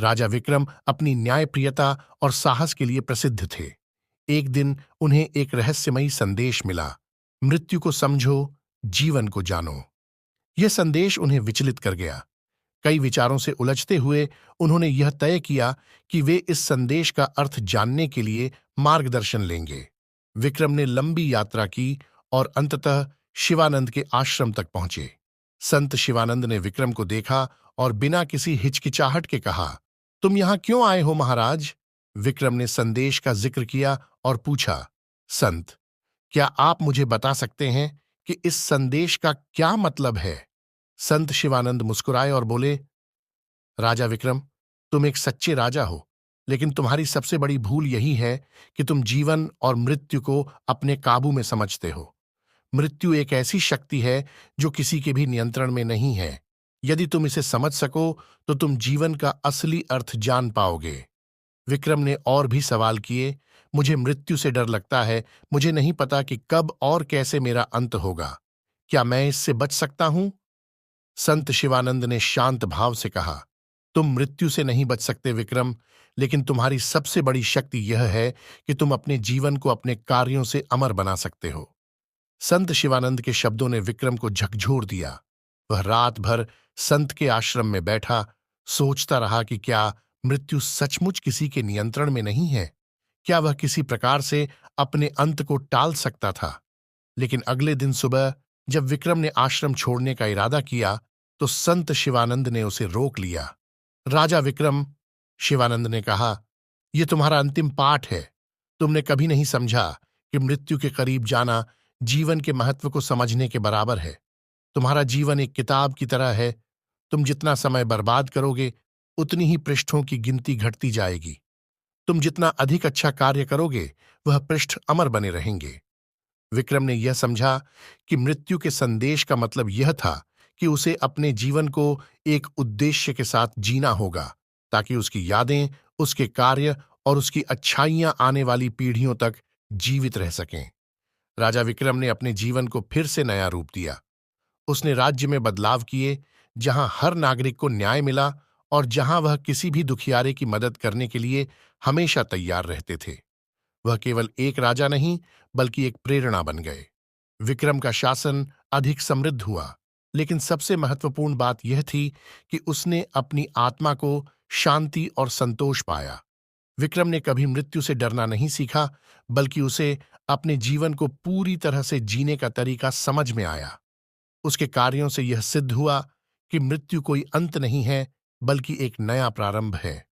राजा विक्रम अपनी न्यायप्रियता और साहस के लिए प्रसिद्ध थे। एक दिन उन्हें एक रहस्यमयी संदेश मिला, मृत्यु को समझो, जीवन को जानो। यह संदेश उन्हें विचलित कर गया। कई विचारों से उलझते हुए उन्होंने यह तय किया कि वे इस संदेश का अर्थ जानने के लिए मार्गदर्शन लेंगे। विक्रम ने लंबी यात्रा की और अंततः शिवानंद के आश्रम तक पहुंचे। संत शिवानंद ने विक्रम को देखा और बिना किसी हिचकिचाहट के कहा, तुम यहां क्यों आए हो महाराज? विक्रम ने संदेश का जिक्र किया और पूछा, संत, क्या आप मुझे बता सकते हैं कि इस संदेश का क्या मतलब है? संत शिवानंद मुस्कुराए और बोले, राजा विक्रम, तुम एक सच्चे राजा हो, लेकिन तुम्हारी सबसे बड़ी भूल यही है कि तुम जीवन और मृत्यु को अपने काबू में समझते हो। मृत्यु एक ऐसी शक्ति है जो किसी के भी नियंत्रण में नहीं है। यदि तुम इसे समझ सको तो तुम जीवन का असली अर्थ जान पाओगे। विक्रम ने और भी सवाल किए, मुझे मृत्यु से डर लगता है, मुझे नहीं पता कि कब और कैसे मेरा अंत होगा। क्या मैं इससे बच सकता हूं? संत शिवानंद ने शांत भाव से कहा, तुम मृत्यु से नहीं बच सकते विक्रम, लेकिन तुम्हारी सबसे बड़ी शक्ति यह है कि तुम अपने जीवन को अपने कार्यों से अमर बना सकते हो। संत शिवानंद के शब्दों ने विक्रम को झकझोर दिया। वह रात भर संत के आश्रम में बैठा, सोचता रहा कि क्या मृत्यु सचमुच किसी के नियंत्रण में नहीं है? क्या वह किसी प्रकार से अपने अंत को टाल सकता था? लेकिन अगले दिन सुबह जब विक्रम ने आश्रम छोड़ने का इरादा किया, तो संत शिवानंद ने उसे रोक लिया। राजा विक्रम, शिवानंद ने कहा, यह तुम्हारा अंतिम पाठ है। तुमने कभी नहीं समझा कि मृत्यु के करीब जाना जीवन के महत्व को समझने के बराबर है। तुम्हारा जीवन एक किताब की तरह है। तुम जितना समय बर्बाद करोगे, उतनी ही पृष्ठों की गिनती घटती जाएगी। तुम जितना अधिक अच्छा कार्य करोगे, वह पृष्ठ अमर बने रहेंगे। विक्रम ने यह समझा कि मृत्यु के संदेश का मतलब यह था कि उसे अपने जीवन को एक उद्देश्य के साथ जीना होगा, ताकि उसकी यादें, उसके कार्य और उसकी अच्छाइयां आने वाली पीढ़ियों तक जीवित रह सकें। राजा विक्रम ने अपने जीवन को फिर से नया रूप दिया। उसने राज्य में बदलाव किए, जहां हर नागरिक को न्याय मिला और जहां वह किसी भी दुखियारे की मदद करने के लिए हमेशा तैयार रहते थे। वह केवल एक राजा नहीं, बल्कि एक प्रेरणा बन गए। विक्रम का शासन अधिक समृद्ध हुआ, लेकिन सबसे महत्वपूर्ण बात यह थी कि उसने अपनी आत्मा को शांति और संतोष पाया। विक्रम ने कभी मृत्यु से डरना नहीं सीखा, बल्कि उसे अपने जीवन को पूरी तरह से जीने का तरीका समझ में आया। उसके कार्यों से यह सिद्ध हुआ कि मृत्यु कोई अंत नहीं है, बल्कि एक नया प्रारंभ है।